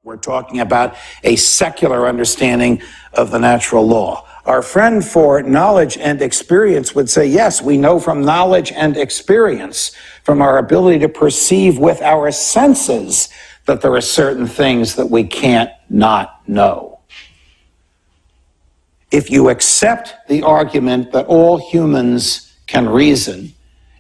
We're talking about a secular understanding of the natural law. Our friend for knowledge and experience would say, yes, we know from knowledge and experience, from our ability to perceive with our senses, that there are certain things that we can't not know. If you accept the argument that all humans can reason,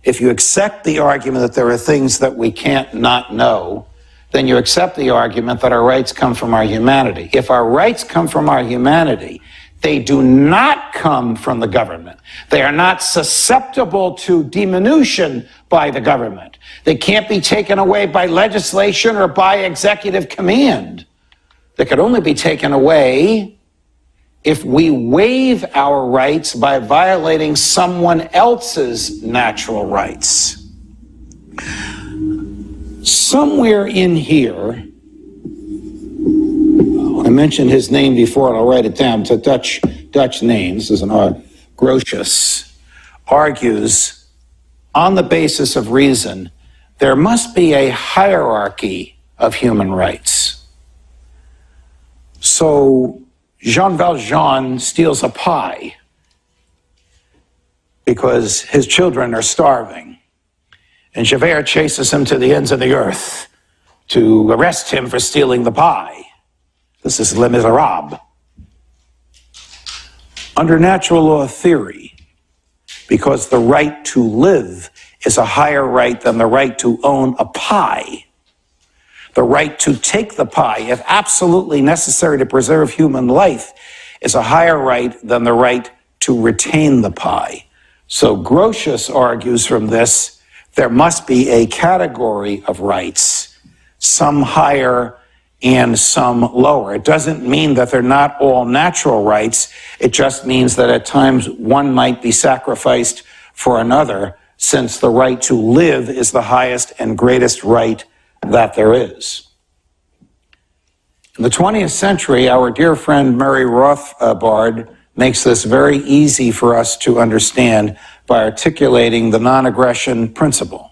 if you accept the argument that there are things that we can't not know, then you accept the argument that our rights come from our humanity. If our rights come from our humanity, they do not come from the government. They are not susceptible to diminution by the government. They can't be taken away by legislation or by executive command. They could only be taken away if we waive our rights by violating someone else's natural rights. Somewhere in here, I mentioned his name before, and I'll write it down. It's a Dutch name. This is an Grotius, argues, on the basis of reason, there must be a hierarchy of human rights. So Jean Valjean steals a pie because his children are starving, and Javert chases him to the ends of the earth to arrest him for stealing the pie. This is Les Miserables. Under natural law theory, because the right to live is a higher right than the right to own a pie, the right to take the pie, if absolutely necessary to preserve human life, is a higher right than the right to retain the pie. So Grotius argues from this, there must be a category of rights, some higher and some lower. It doesn't mean that they're not all natural rights. It just means that at times one might be sacrificed for another, since the right to live is the highest and greatest right that there is. In the 20th century, our dear friend Murray Rothbard makes this very easy for us to understand by articulating the non-aggression principle,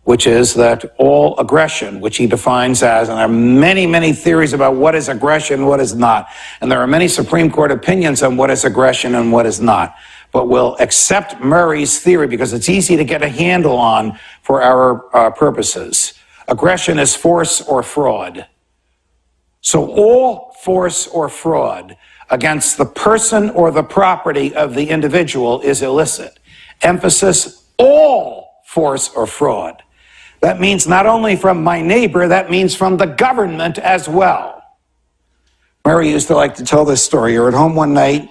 which is that all aggression, which he defines as, and there are many, many theories about what is aggression, what is not, and there are many Supreme Court opinions on what is aggression and what is not, but we'll accept Murray's theory because it's easy to get a handle on for our purposes. Aggression is force or fraud. So all force or fraud against the person or the property of the individual is illicit. Emphasis, all force or fraud. That means not only from my neighbor, that means from the government as well. Murray used to like to tell this story. You're at home one night.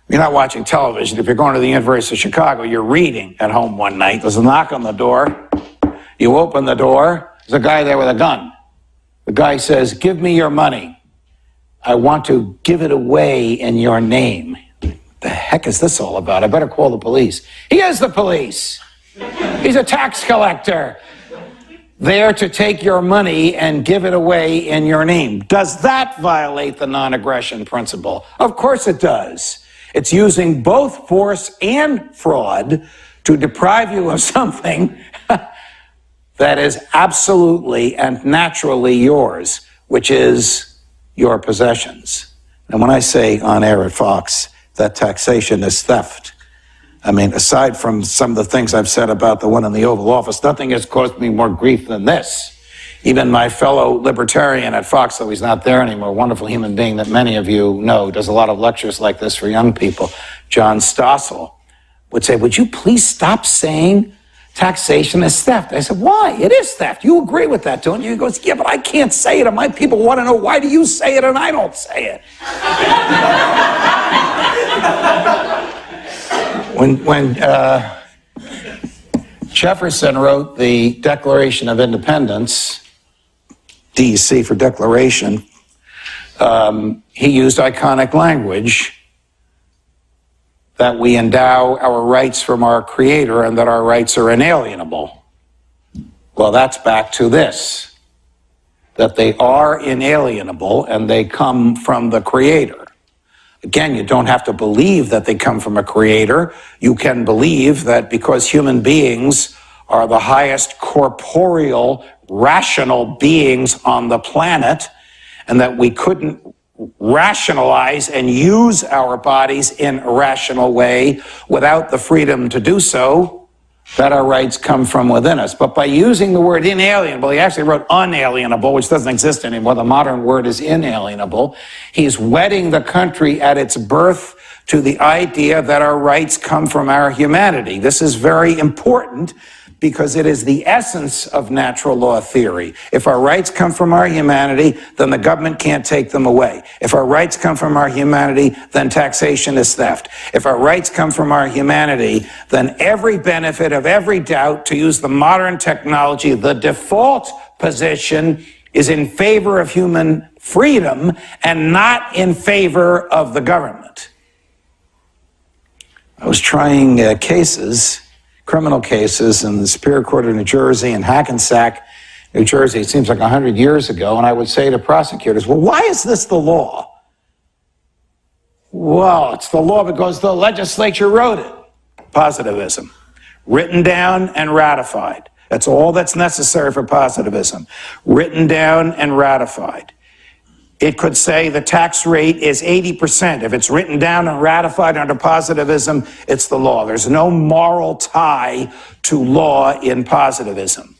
You're not watching television. If you're going to the University of Chicago, you're reading at home one night. There's a knock on the door. You open the door. There's a guy there with a gun. The guy says, "Give me your money. I want to give it away in your name." The heck is this all about? I better call the police. He is the police. He's a tax collector, there to take your money and give it away in your name. Does that violate the non-aggression principle? Of course it does. It's using both force and fraud to deprive you of something that is absolutely and naturally yours, which is your possessions. And when I say on air at Fox that taxation is theft, I mean, aside from some of the things I've said about the one in the Oval Office, nothing has caused me more grief than this. Even my fellow libertarian at Fox, though he's not there anymore, a wonderful human being that many of you know, does a lot of lectures like this for young people, John Stossel, would say, "Would you please stop saying taxation is theft?" I said, "Why? It is theft. You agree with that, don't you?" He goes, "Yeah, but I can't say it, and my people want to know, why do you say it and I don't say it?" When Jefferson wrote the Declaration of Independence, DEC for declaration, he used iconic language that we endow our rights from our Creator and that our rights are inalienable. Well, that's back to this, that they are inalienable and they come from the Creator. Again, you don't have to believe that they come from a creator. You can believe that because human beings are the highest corporeal rational beings on the planet, and that we couldn't rationalize and use our bodies in a rational way without the freedom to do so, that our rights come from within us. But by using the word inalienable, he actually wrote unalienable, which doesn't exist anymore. The modern word is inalienable. He's wedding the country at its birth to the idea that our rights come from our humanity. This is very important because it is the essence of natural law theory. If our rights come from our humanity, then the government can't take them away. If our rights come from our humanity, then taxation is theft. If our rights come from our humanity, then every benefit of every doubt, to use the modern technology, the default position is in favor of human freedom and not in favor of the government. I was trying cases, criminal cases, in the Superior Court of New Jersey and Hackensack, New Jersey. It seems like 100 years ago, and I would say to prosecutors, well, why is this the law? Well, it's the law because the legislature wrote it. Positivism. Written down and ratified. That's all that's necessary for positivism. Written down and ratified. It could say the tax rate is 80%. If it's written down and ratified under positivism, it's the law. There's no moral tie to law in positivism.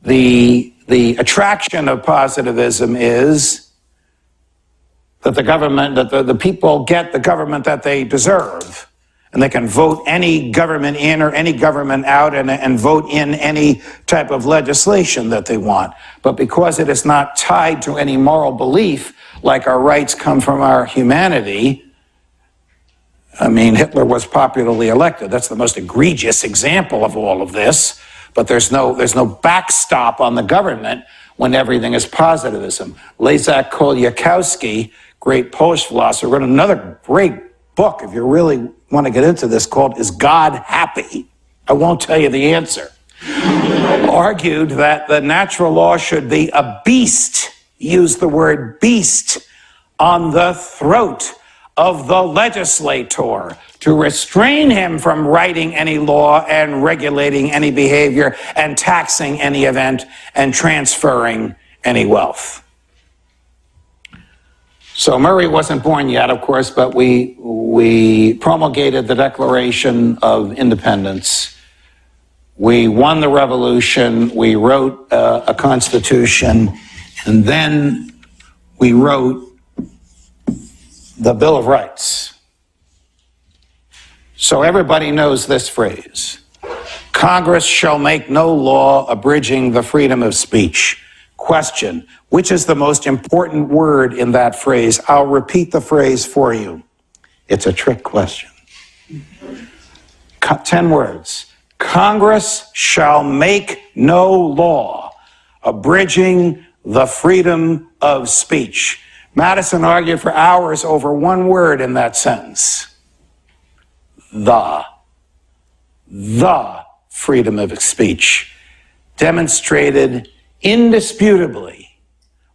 The attraction of positivism is that the government, that the people get the government that they deserve. And they can vote any government in or any government out and vote in any type of legislation that they want. But because it is not tied to any moral belief, like our rights come from our humanity, I mean, Hitler was popularly elected. That's the most egregious example of all of this. But there's no backstop on the government when everything is positivism. Leszek Kolakowski, great Polish philosopher, wrote another great book, if you really want to get into this, called Is God Happy? I won't tell you the answer. Argued that the natural law should be a beast, used the word beast, on the throat of the legislator to restrain him from writing any law and regulating any behavior and taxing any event and transferring any wealth. So Murray wasn't born yet, of course, but we promulgated the Declaration of Independence. We won the revolution. We wrote a constitution, and then we wrote the Bill of Rights. So everybody knows this phrase: Congress shall make no law abridging the freedom of speech. Question: which is the most important word in that phrase? I'll repeat the phrase for you. It's a trick question. 10 words. Congress shall make no law abridging the freedom of speech. Madison argued for hours over one word in that sentence. The freedom of speech demonstrated indisputably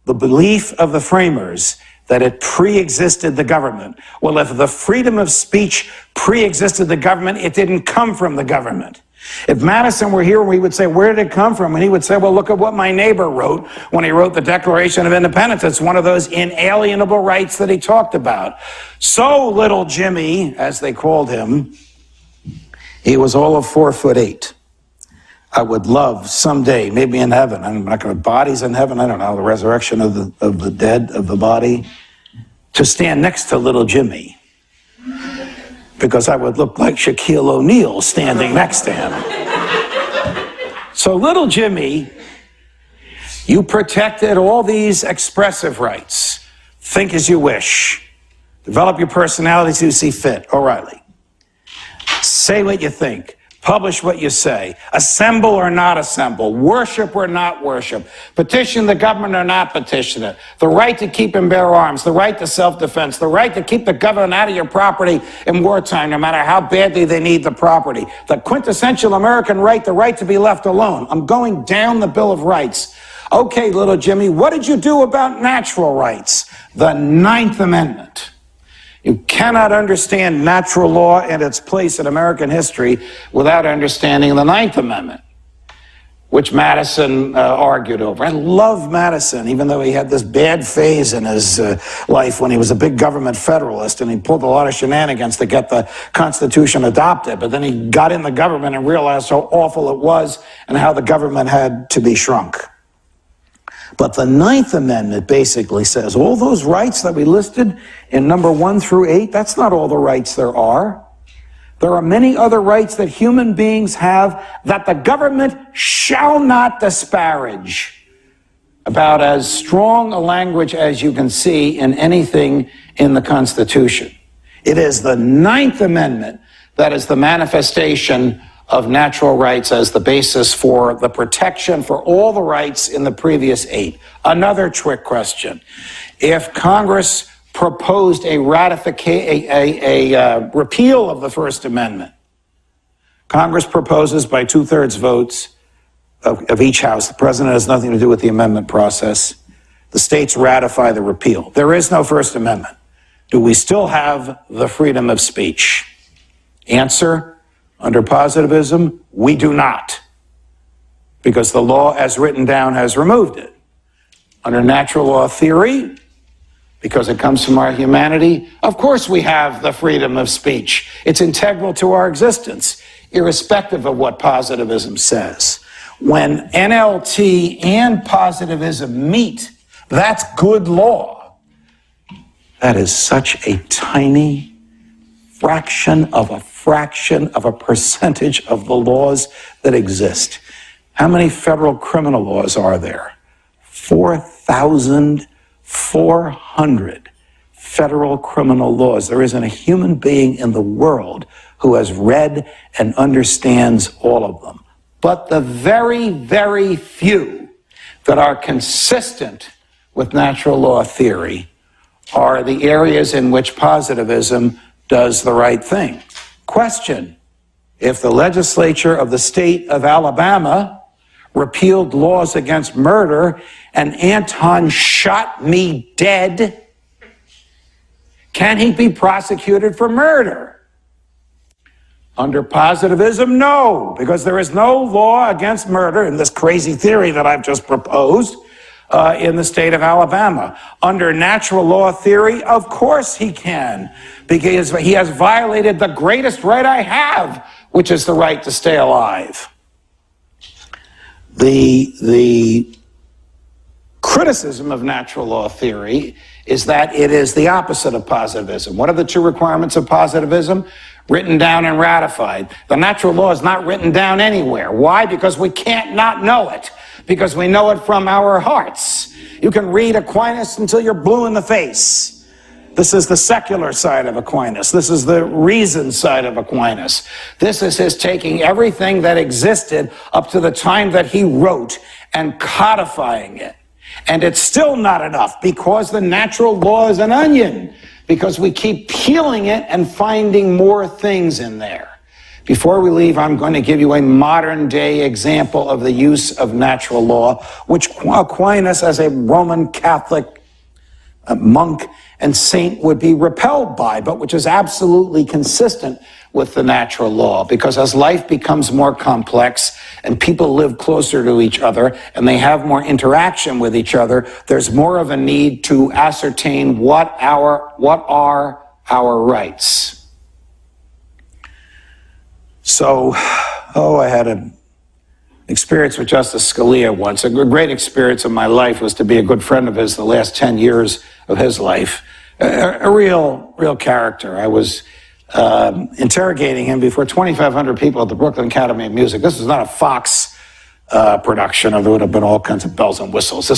the belief of the framers that it pre-existed the government. Well, if the freedom of speech pre-existed the government, it didn't come from the government. If Madison were here, we would say, where did it come from? And he would say, well, look at what my neighbor wrote when he wrote the Declaration of Independence. It's one of those inalienable rights that he talked about. So little Jimmy, as they called him, he was all of 4'8". I would love someday, maybe in heaven, I'm not going to, bodies in heaven, I don't know, the resurrection of the dead, of the body, to stand next to little Jimmy. Because I would look like Shaquille O'Neal standing next to him. So little Jimmy, you protected all these expressive rights. Think as you wish. Develop your personality as you see fit. O'Reilly. Say what you think. Publish what you say. Assemble or not assemble. Worship or not worship. Petition the government or not petition it. The right to keep and bear arms. The right to self-defense. The right to keep the government out of your property in wartime, no matter how badly they need the property. The quintessential American right, the right to be left alone. I'm going down the Bill of Rights. Okay, little Jimmy, what did you do about natural rights? The 9th Amendment. You cannot understand natural law and its place in American history without understanding the 9th Amendment. which Madison argued over. I love Madison, even though he had this bad phase in his life when he was a big government federalist and he pulled a lot of shenanigans to get the Constitution adopted. But then he got in the government and realized how awful it was and how the government had to be shrunk. But the Ninth Amendment basically says all those rights that we listed in number 1 through 8, that's not all the rights there are. There are many other rights that human beings have that the government shall not disparage. About as strong a language as you can see in anything in the Constitution. It is the Ninth Amendment that is the manifestation of natural rights as the basis for the protection for all the rights in the previous 8. Another trick question. If Congress proposed a repeal of the First Amendment, Congress proposes by 2/3 votes of each house. The president has nothing to do with the amendment process. The states ratify the repeal. There is no First Amendment. Do we still have the freedom of speech? Answer, under positivism, we do not, because the law as written down has removed it. Under natural law theory, because it comes from our humanity, of course we have the freedom of speech. It's integral to our existence, irrespective of what positivism says. When NLT and positivism meet, that's good law. That is such a tiny fraction of a percentage of the laws that exist. How many federal criminal laws are there? 4,400 federal criminal laws. There isn't a human being in the world who has read and understands all of them. But the very, very few that are consistent with natural law theory are the areas in which positivism does the right thing. Question: if the legislature of the state of Alabama repealed laws against murder and Anton shot me dead, can he be prosecuted for murder? Under positivism, no, because there is no law against murder in this crazy theory that I've just proposed in the state of Alabama. Under natural law theory, of course he can, because he has violated the greatest right I have, which is the right to stay alive. The criticism of natural law theory is that it is the opposite of positivism. What are the 2 requirements of positivism? Written down and ratified. The natural law is not written down anywhere. Why? Because we can't not know it. Because we know it from our hearts. You can read Aquinas until you're blue in the face. This is the secular side of Aquinas. This is the reason side of Aquinas. This is his taking everything that existed up to the time that he wrote and codifying it. And it's still not enough, because the natural law is an onion, because we keep peeling it and finding more things in there. Before we leave, I'm going to give you a modern day example of the use of natural law, which Aquinas, as a Roman Catholic monk and saint, would be repelled by, but which is absolutely consistent with the natural law. Because as life becomes more complex and people live closer to each other and they have more interaction with each other, there's more of a need to ascertain what are our rights. So, I had an experience with Justice Scalia once. A great experience of my life was to be a good friend of his the last 10 years of his life. A real character. I was interrogating him before 2,500 people at the Brooklyn Academy of Music. This was not a Fox production, or there would have been all kinds of bells and whistles.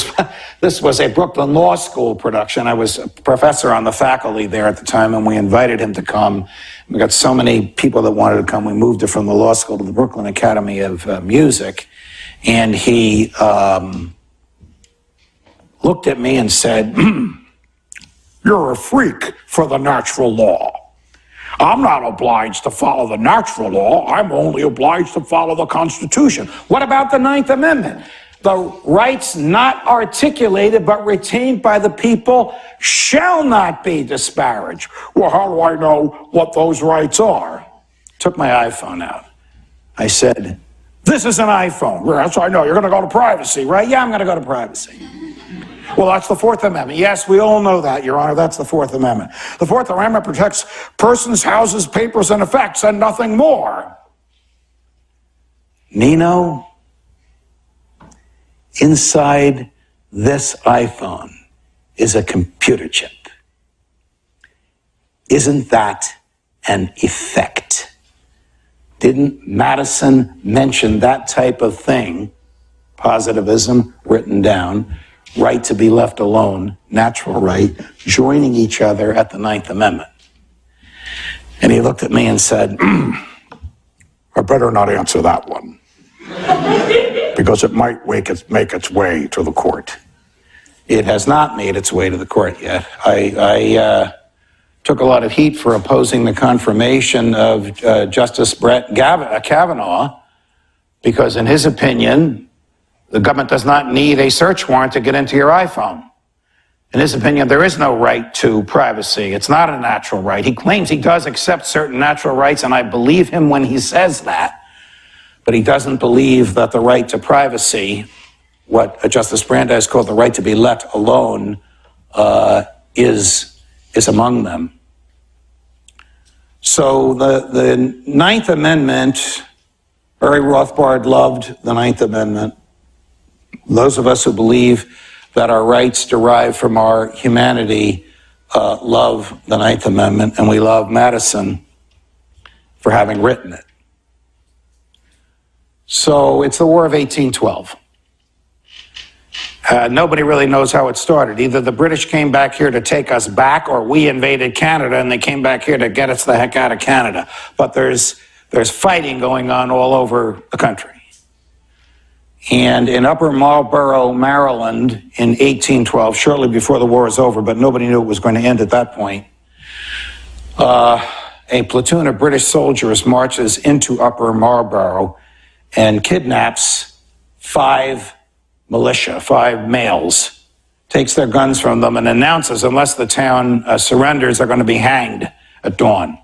This was a Brooklyn Law School production. I was a professor on the faculty there at the time, and we invited him to come. We got so many people that wanted to come, we moved it from the law school to the Brooklyn Academy of Music. And he looked at me and said, "You're a freak for the natural law. I'm not obliged to follow the natural law. I'm only obliged to follow the Constitution." What about the Ninth Amendment? The rights not articulated but retained by the people shall not be disparaged. Well, how do I know what those rights are? Took my iPhone out. I said, This is an iPhone. Yes, I know. You're going to go to privacy, right? Yeah, I'm going to go to privacy. Well, that's the Fourth Amendment. Yes, we all know that, Your Honor. That's the Fourth Amendment. The Fourth Amendment protects persons, houses, papers, and effects, and nothing more. Nino, inside this iPhone is a computer chip. Isn't that an effect? Didn't Madison mention that type of thing? Positivism, written down, right to be left alone, natural right, joining each other at the Ninth Amendment. And he looked at me and said, I better not answer that one, because it might make its way to the court. It has not made its way to the court yet. I took a lot of heat for opposing the confirmation of Justice Brett Kavanaugh, because in his opinion, the government does not need a search warrant to get into your iPhone. In his opinion, there is no right to privacy. It's not a natural right. He claims he does accept certain natural rights, and I believe him when he says that. But he doesn't believe that the right to privacy, what Justice Brandeis called the right to be let alone, is among them. So the Ninth Amendment, Murray Rothbard loved the Ninth Amendment. Those of us who believe that our rights derive from our humanity love the Ninth Amendment, and we love Madison for having written it. So it's the War of 1812. Nobody really knows how it started. Either the British came back here to take us back, or we invaded Canada and they came back here to get us the heck out of Canada. But there's fighting going on all over the country. And in Upper Marlboro, Maryland, in 1812, shortly before the war was over, but nobody knew it was going to end at that point, a platoon of British soldiers marches into Upper Marlboro and kidnaps 5 militia, 5 males, takes their guns from them and announces unless the town surrenders, they're going to be hanged at dawn.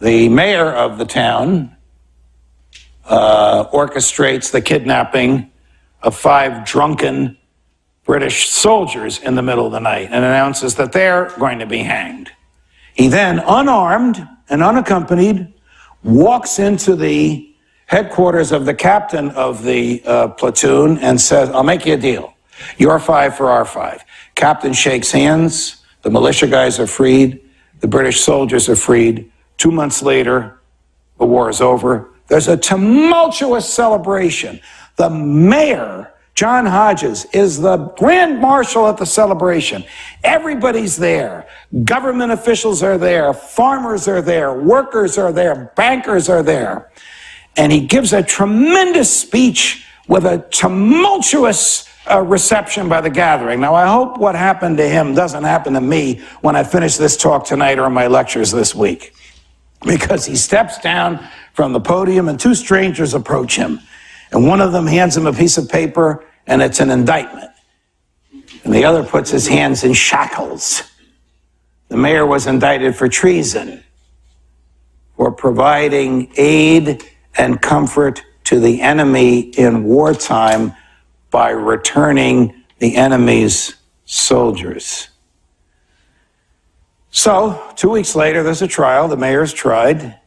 The mayor of the town orchestrates the kidnapping of 5 drunken British soldiers in the middle of the night and announces that they're going to be hanged. He then, unarmed and unaccompanied, walks into the headquarters of the captain of the platoon and says, I'll make you a deal. Your 5 for our 5. Captain shakes hands. The militia guys are freed. The British soldiers are freed. 2 months later, the war is over. There's a tumultuous celebration. The mayor, John Hodges, is the grand marshal at the celebration. Everybody's there. Government officials are there. Farmers are there. Workers are there. Bankers are there. And he gives a tremendous speech with a tumultuous reception by the gathering. Now, I hope what happened to him doesn't happen to me when I finish this talk tonight or in my lectures this week. Because he steps down from the podium and 2 strangers approach him. And one of them hands him a piece of paper, and it's an indictment. And the other puts his hands in shackles. The mayor was indicted for treason, for providing aid and comfort to the enemy in wartime by returning the enemy's soldiers. So, 2 weeks later, there's a trial. The mayor's tried.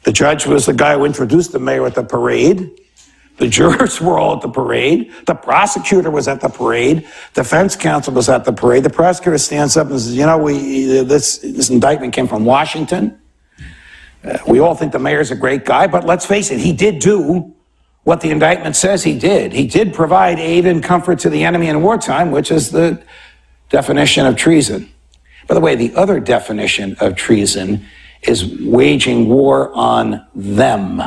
The judge was the guy who introduced the mayor at the parade. The jurors were all at the parade. The prosecutor was at the parade. Defense counsel was at the parade. The prosecutor stands up and says, you know, this indictment came from Washington. We all think the mayor's a great guy, but let's face it, he did do what the indictment says he did. He did provide aid and comfort to the enemy in wartime, which is the definition of treason. By the way, the other definition of treason is waging war on them.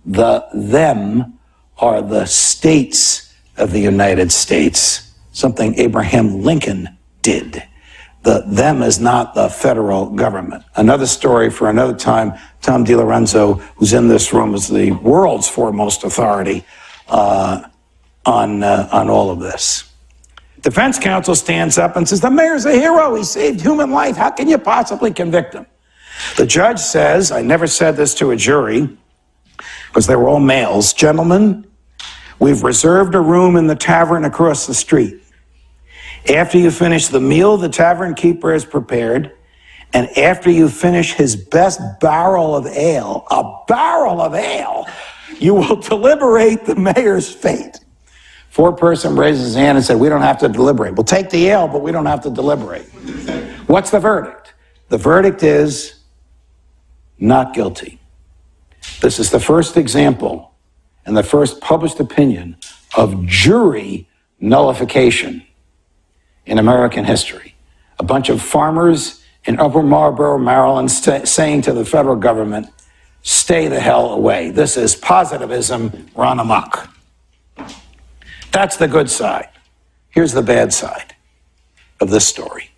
The them are the states of the United States, something Abraham Lincoln did. The them is not the federal government. Another story for another time. Tom DiLorenzo, who's in this room, is the world's foremost authority on all of this. Defense counsel stands up and says, the mayor's a hero. He saved human life. How can you possibly convict him? The judge says, I never said this to a jury, because they were all males. Gentlemen, we've reserved a room in the tavern across the street. After you finish the meal the tavern keeper has prepared, and after you finish his best barrel of ale, a barrel of ale, you will deliberate the mayor's fate. Four-person raises his hand and said, we don't have to deliberate. We'll take the ale, but we don't have to deliberate. What's the verdict? The verdict is not guilty. This is the first example and the first published opinion of jury nullification in American history. A bunch of farmers in Upper Marlboro, Maryland, saying to the federal government, stay the hell away. This is positivism run amok. That's the good side. Here's the bad side of this story.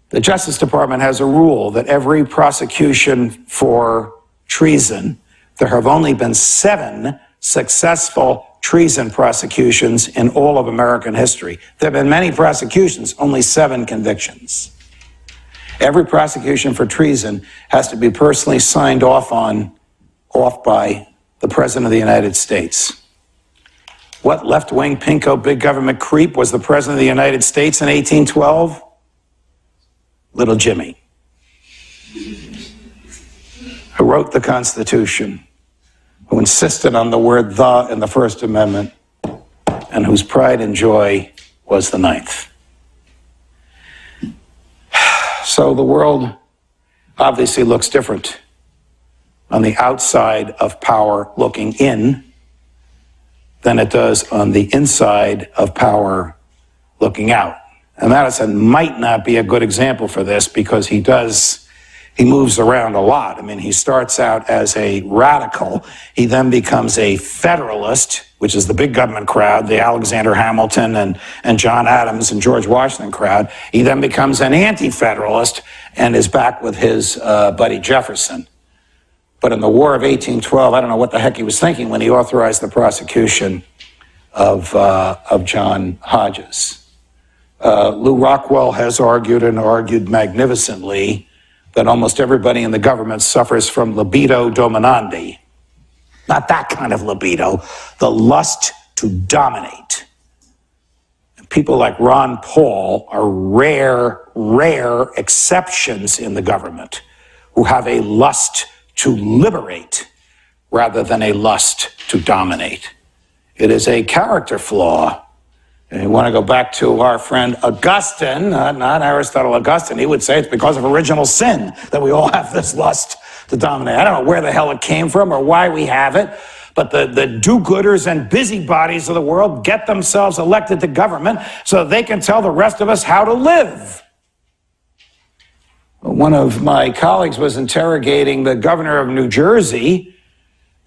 The Justice Department has a rule that every prosecution for treason, there have only been 7 successful treason prosecutions in all of American history. There have been many prosecutions, only 7 convictions. Every prosecution for treason has to be personally signed off by the President of the United States. What left-wing pinko big government creep was the President of the United States in 1812? Little Jimmy, who wrote the Constitution, who insisted on the word "the" in the First Amendment, and whose pride and joy was the 9th. So the world obviously looks different on the outside of power looking in than it does on the inside of power looking out. And Madison might not be a good example for this because he moves around a lot. I mean, he starts out as a radical. He then becomes a federalist, which is the big government crowd, the Alexander Hamilton and John Adams and George Washington crowd. He then becomes an anti-federalist and is back with his buddy Jefferson. But in the War of 1812, I don't know what the heck he was thinking when he authorized the prosecution of John Hodges. Lou Rockwell has argued magnificently that almost everybody in the government suffers from libido dominandi. Not that kind of libido, the lust to dominate. And people like Ron Paul are rare exceptions in the government who have a lust to liberate rather than a lust to dominate. It is a character flaw. And you want to go back to our friend Augustine, not Aristotle, Augustine, he would say it's because of original sin that we all have this lust to dominate. I don't know where the hell it came from or why we have it, but the do-gooders and busybodies of the world get themselves elected to government so they can tell the rest of us how to live. One of my colleagues was interrogating the governor of New Jersey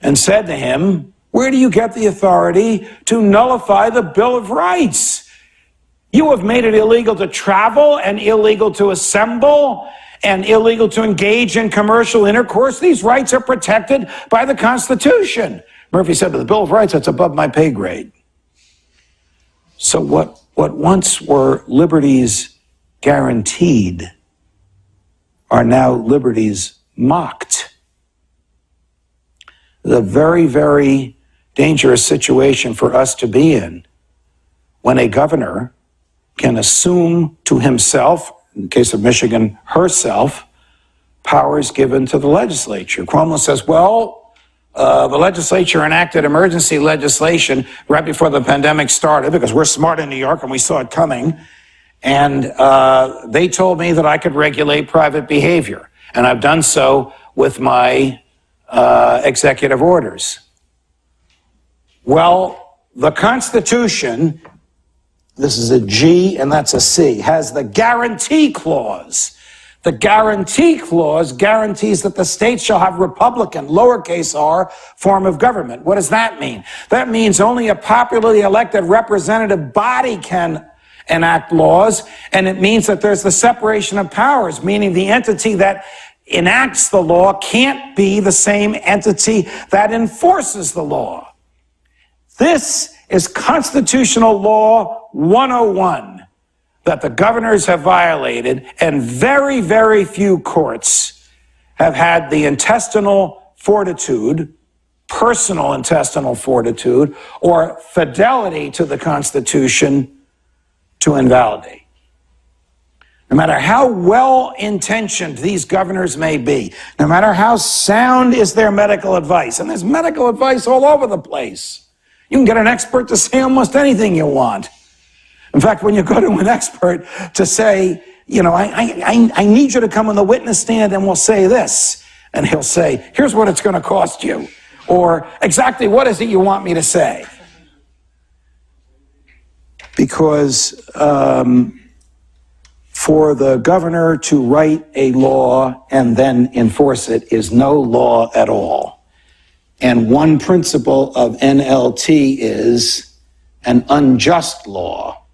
and said to him, where do you get the authority to nullify the Bill of Rights? You have made it illegal to travel and illegal to assemble and illegal to engage in commercial intercourse. These rights are protected by the Constitution. Murphy said, but the Bill of Rights, that's above my pay grade. So what once were liberties guaranteed are now liberties mocked. The very, very dangerous situation for us to be in when a governor can assume to himself, in the case of Michigan, herself, powers given to the legislature. Cuomo says, well, the legislature enacted emergency legislation right before the pandemic started because we're smart in New York and we saw it coming. And they told me that I could regulate private behavior. And I've done so with my executive orders. Well, the Constitution, this is a G and that's a C, has the guarantee clause. The guarantee clause guarantees that the states shall have Republican, lowercase r, form of government. What does that mean? That means only a popularly elected representative body can enact laws, and it means that there's the separation of powers, meaning the entity that enacts the law can't be the same entity that enforces the law. This is constitutional law 101 that the governors have violated, and very, very few courts have had the intestinal fortitude personal intestinal fortitude or fidelity to the Constitution to invalidate. No matter how well-intentioned these governors may be, no matter how sound is their medical advice, and there's medical advice all over the place. You can get an expert to say almost anything you want. In fact, when you go to an expert to say, you know, I need you to come on the witness stand and we'll say this, and he'll say, here's what it's going to cost you, or exactly what is it you want me to say? Because for the governor to write a law and then enforce it is no law at all. And one principle of NLT is an unjust law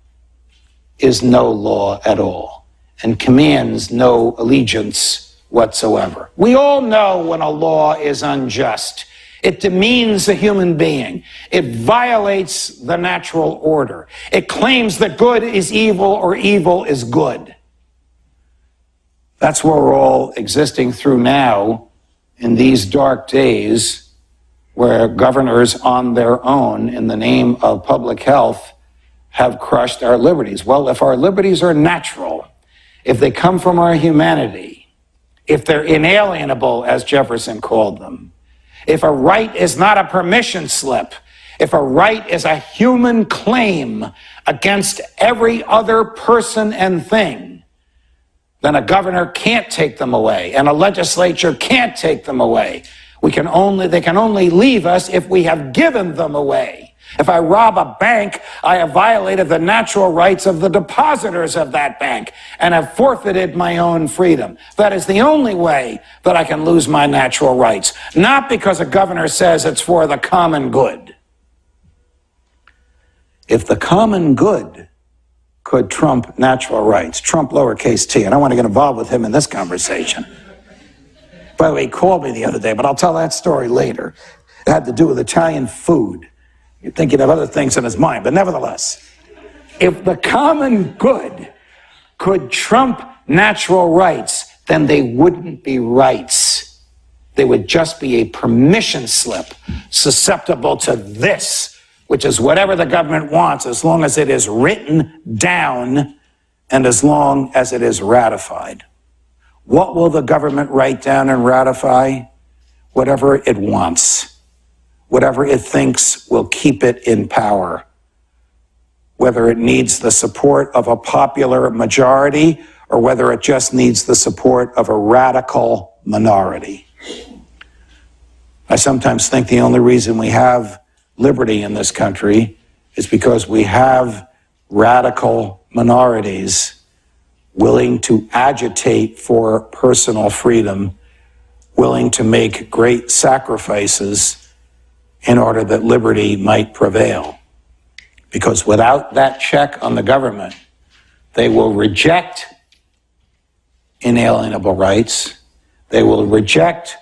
is no law at all and commands no allegiance whatsoever. We all know when a law is unjust. It demeans a human being. It violates the natural order. It claims that good is evil or evil is good. That's what we're all existing through now in these dark days where governors on their own in the name of public health have crushed our liberties. Well, if our liberties are natural, if they come from our humanity, if they're inalienable, as Jefferson called them, if a right is not a permission slip, if a right is a human claim against every other person and thing, then a governor can't take them away, and a legislature can't take them away. They can only leave us if we have given them away. If I rob a bank, I have violated the natural rights of the depositors of that bank and have forfeited my own freedom. That is the only way that I can lose my natural rights, not because a governor says it's for the common good. If the common good could trump natural rights, Trump lowercase t, and I want to get involved with him in this conversation. By the way, he called me the other day, but I'll tell that story later. It had to do with Italian food. You'd think he'd have other things in his mind, but nevertheless, if the common good could trump natural rights, then they wouldn't be rights. They would just be a permission slip susceptible to this, which is whatever the government wants as long as it is written down and as long as it is ratified. What will the government write down and ratify? Whatever it wants. Whatever it thinks will keep it in power. Whether it needs the support of a popular majority or whether it just needs the support of a radical minority. I sometimes think the only reason we have liberty in this country is because we have radical minorities willing to agitate for personal freedom, willing to make great sacrifices in order that liberty might prevail. Because without that check on the government, they will reject inalienable rights. They will reject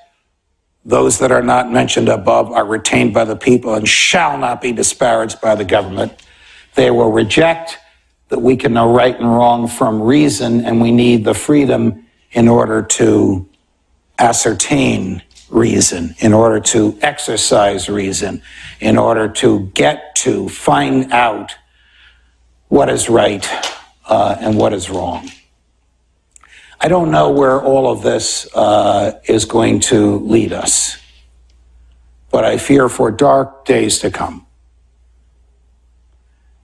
those that are not mentioned above are retained by the people and shall not be disparaged by the government. They will reject that we can know right and wrong from reason, and we need the freedom in order to ascertain reason, in order to exercise reason, in order to get to find out what is right and what is wrong. I don't know where all of this is going to lead us, but I fear for dark days to come.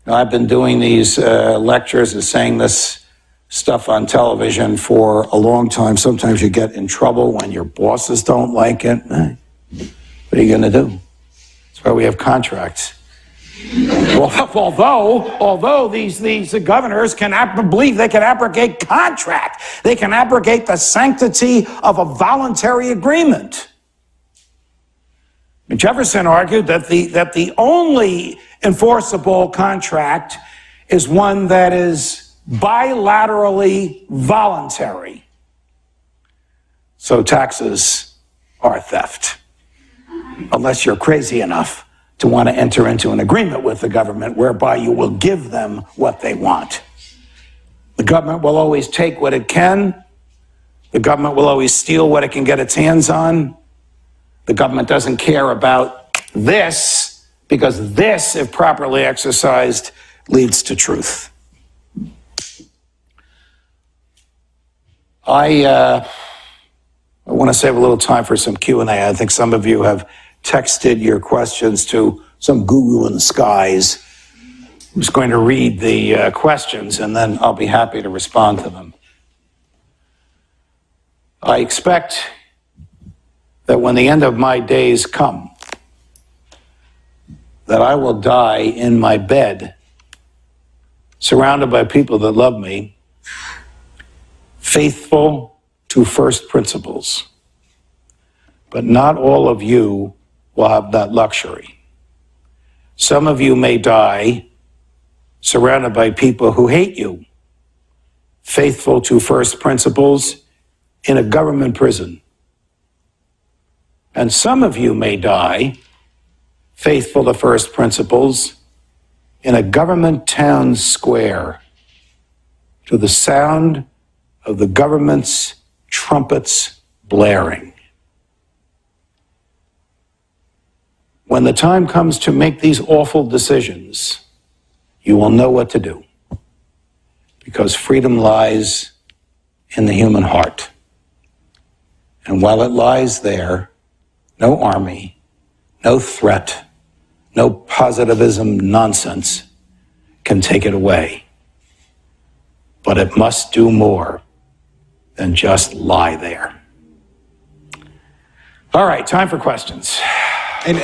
Now, I've been doing these lectures and saying this stuff on television for a long time. Sometimes you get in trouble when your bosses don't like it. What are you going to do? That's why we have contracts. Well, although these governors can believe they can abrogate contract, they can abrogate the sanctity of a voluntary agreement. Jefferson argued that the only enforceable contract is one that is bilaterally voluntary. So taxes are theft, unless you're crazy enough to want to enter into an agreement with the government whereby you will give them what they want. The government will always take what it can. The government will always steal what it can get its hands on. The government doesn't care about This, because this, if properly exercised, leads to truth. I want to save a little time for some Q&A. I think some of you have texted your questions to some guru in the skies. I'm just going to read the questions, and then I'll be happy to respond to them. I expect that when the end of my days come, that I will die in my bed, surrounded by people that love me, faithful to first principles. But not all of you will have that luxury. Some of you may die surrounded by people who hate you, faithful to first principles in a government prison. And some of you may die faithful to first principles in a government town square to the sound of the government's trumpets blaring. When the time comes to make these awful decisions, you will know what to do, because freedom lies in the human heart. And while it lies there, no army, no threat, no positivism nonsense can take it away. But it must do more than just lie there. All right, time for questions. And